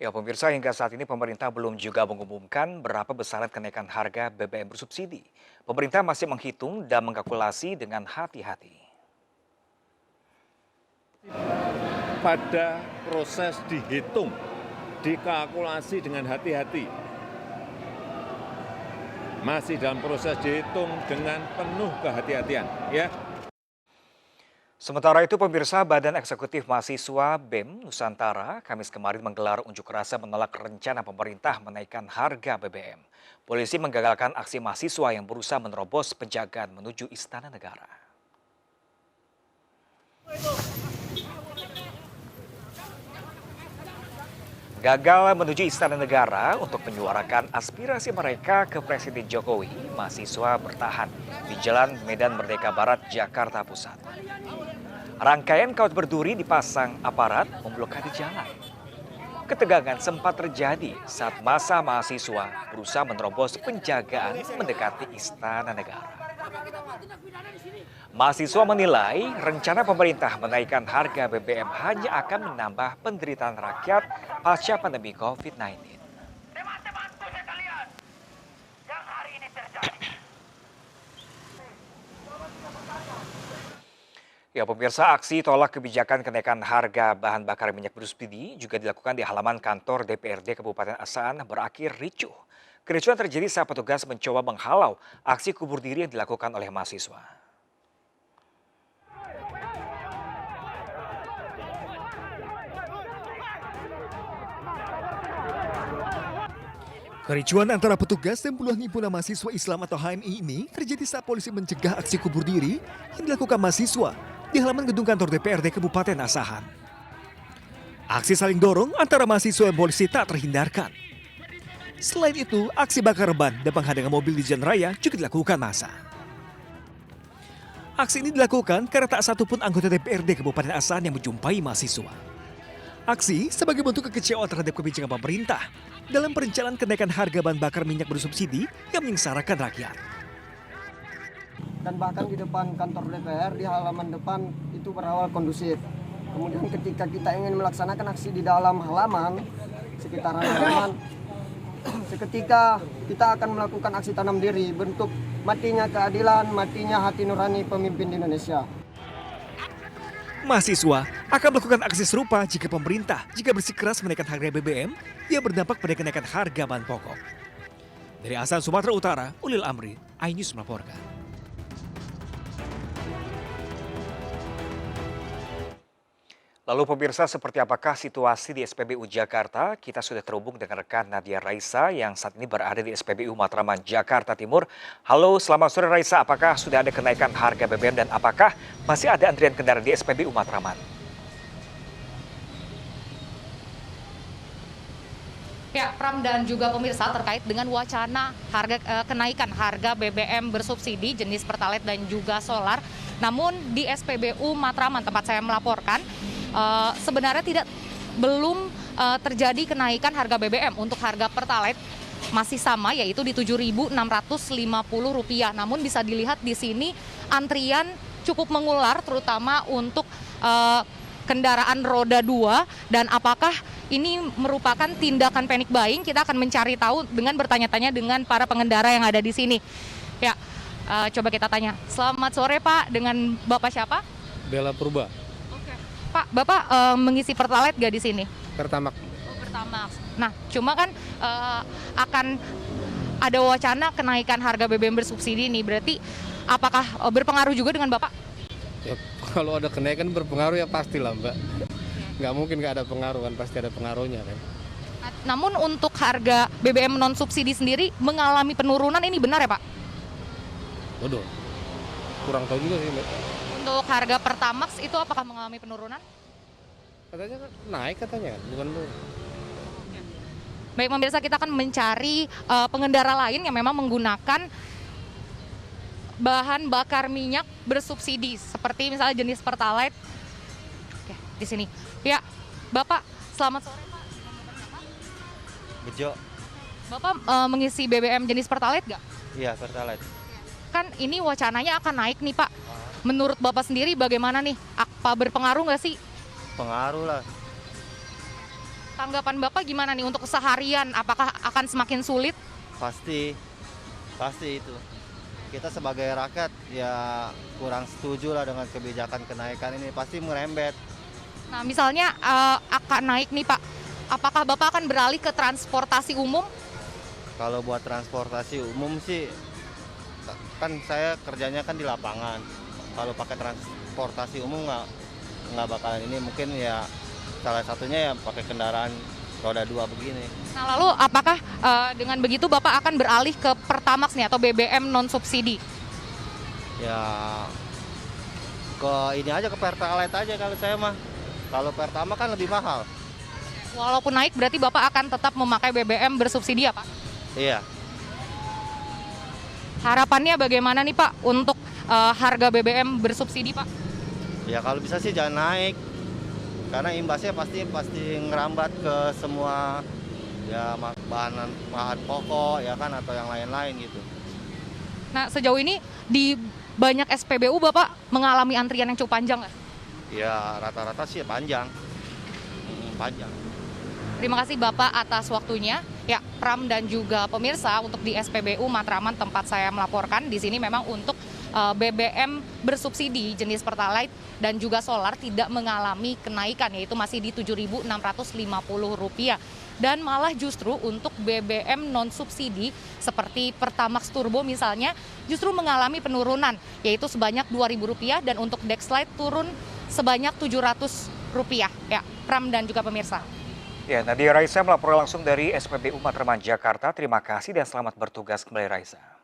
Ya pemirsa, hingga saat ini pemerintah belum juga mengumumkan berapa besaran kenaikan harga BBM bersubsidi. Pemerintah masih menghitung dan mengkalkulasi dengan hati-hati. Pada proses dihitung, dikalkulasi dengan hati-hati. Masih dalam proses dihitung dengan penuh kehati-hatian, ya. Sementara itu pemirsa, Badan Eksekutif Mahasiswa BEM Nusantara Kamis kemarin menggelar unjuk rasa menolak rencana pemerintah menaikkan harga BBM. Polisi menggagalkan aksi mahasiswa yang berusaha menerobos penjagaan menuju Istana Negara. Gagal menuju Istana Negara untuk menyuarakan aspirasi mereka ke Presiden Jokowi, mahasiswa bertahan di Jalan Medan Merdeka Barat, Jakarta Pusat. Rangkaian kawat berduri dipasang aparat memblokade jalan. Ketegangan sempat terjadi saat massa mahasiswa berusaha menerobos penjagaan mendekati Istana Negara. Mahasiswa menilai rencana pemerintah menaikkan harga BBM hanya akan menambah penderitaan rakyat pasca pandemi COVID-19. Ya pemirsa, aksi tolak kebijakan kenaikan harga bahan bakar minyak bersubsidi juga dilakukan di halaman kantor DPRD Kabupaten Asahan berakhir ricuh. Kericuhan terjadi saat petugas mencoba menghalau aksi kubur diri yang dilakukan oleh mahasiswa. Kericuan antara petugas dan puluhan himpunan mahasiswa Islam atau HMI ini terjadi saat polisi mencegah aksi kubur diri yang dilakukan mahasiswa di halaman gedung kantor DPRD Kabupaten Asahan. Aksi saling dorong antara mahasiswa dan polisi tak terhindarkan. Selain itu, aksi bakar ban dan penghadangan mobil di jalan raya juga dilakukan massa. Aksi ini dilakukan karena tak satupun anggota DPRD Kabupaten Asahan yang menjumpai mahasiswa. Aksi sebagai bentuk kekecewaan terhadap kebijakan pemerintah dalam perencanaan kenaikan harga bahan bakar minyak bersubsidi yang menyengsarakan rakyat. Dan bahkan di depan kantor DPR, di halaman depan itu berawal kondusif. Kemudian ketika kita ingin melaksanakan aksi di dalam halaman, sekitaran halaman, seketika kita akan melakukan aksi tanam diri, bentuk matinya keadilan, matinya hati nurani pemimpin di Indonesia. Mahasiswa akan melakukan aksi serupa jika pemerintah bersikeras menaikkan harga BBM yang berdampak pada kenaikan harga bahan pokok. Dari Asahan, Sumatera Utara, Ulil Amri, iNews melaporkan. Lalu pemirsa, seperti apakah situasi di SPBU Jakarta? Kita sudah terhubung dengan rekan Nadia Raisa yang saat ini berada di SPBU Matraman, Jakarta Timur. Halo, selamat sore Raisa. Apakah sudah ada kenaikan harga BBM dan apakah masih ada antrian kendaraan di SPBU Matraman? Ya, Pram dan juga pemirsa terkait dengan wacana kenaikan harga BBM bersubsidi jenis Pertalite dan juga solar. Namun di SPBU Matraman tempat saya melaporkan sebenarnya belum terjadi kenaikan harga BBM. Untuk harga Pertalite masih sama, yaitu di Rp7.650. Namun bisa dilihat di sini antrian cukup mengular terutama untuk kendaraan roda 2, dan apakah ini merupakan tindakan panic buying? Kita akan mencari tahu dengan bertanya-tanya dengan para pengendara yang ada di sini. Ya, coba kita tanya. Selamat sore Pak, dengan Bapak siapa? Bella Purba. Oke. Pak, Bapak mengisi Pertalite gak di sini? Pertamax. Oh, Pertamax. Nah, cuma kan akan ada wacana kenaikan harga BBM bersubsidi nih. Berarti apakah berpengaruh juga dengan Bapak? Ya, kalau ada kenaikan berpengaruh ya pastilah Mbak. Nggak mungkin nggak ada pengaruh kan, pasti ada pengaruhnya kan. Namun untuk harga BBM non subsidi sendiri mengalami penurunan, ini benar ya Pak? Waduh, kurang tahu juga sih Mbak. Untuk harga Pertamax itu apakah mengalami penurunan? Katanya kan naik katanya kan, bukan turun. Baik pemirsa, kita akan mencari pengendara lain yang memang menggunakan bahan bakar minyak bersubsidi seperti misalnya jenis Pertalite. Oke, di sini. Ya, Bapak, selamat sore Pak. Bejo. Bapak mengisi BBM jenis Pertalite nggak? Iya, Pertalite. Kan ini wacananya akan naik nih Pak. Menurut Bapak sendiri bagaimana nih? Apa berpengaruh nggak sih? Pengaruh lah. Tanggapan Bapak gimana nih untuk keseharian? Apakah akan semakin sulit? Pasti itu. Kita sebagai rakyat ya kurang setuju lah dengan kebijakan kenaikan ini, pasti merembet. Nah, misalnya akan naik nih Pak, apakah Bapak akan beralih ke transportasi umum? Kalau buat transportasi umum sih, kan saya kerjanya kan di lapangan. Kalau pakai transportasi umum nggak bakalan ini, mungkin ya salah satunya ya pakai kendaraan roda 2 begini. Nah, lalu apakah dengan begitu Bapak akan beralih ke Pertamax nih atau BBM non subsidi? Ya ke ini aja, ke Pertalite aja kalau saya mah. Kalau Pertamax kan lebih mahal. Walaupun naik berarti Bapak akan tetap memakai BBM bersubsidi ya Pak? Iya. Harapannya bagaimana nih Pak untuk harga BBM bersubsidi Pak? Ya kalau bisa sih jangan naik. Karena imbasnya pasti ngerambat ke semua ya bahan pokok ya kan, atau yang lain-lain gitu. Nah, sejauh ini di banyak SPBU Bapak mengalami antrian yang cukup panjang nggak? Ya rata-rata sih panjang. Panjang. Terima kasih Bapak atas waktunya. Ya, Pram dan juga pemirsa, untuk di SPBU Matraman tempat saya melaporkan, di sini memang untuk BBM bersubsidi jenis Pertalite dan juga solar tidak mengalami kenaikan, yaitu masih di Rp7.650. Dan malah justru untuk BBM non subsidi seperti Pertamax Turbo misalnya justru mengalami penurunan, yaitu sebanyak Rp2.000, dan untuk Dexlite turun sebanyak Rp700. Ya, Pram dan juga pemirsa. Ya, Nadia Raisa melaporkan langsung dari SPBU Matraman, Jakarta. Terima kasih dan selamat bertugas kembali Raisa.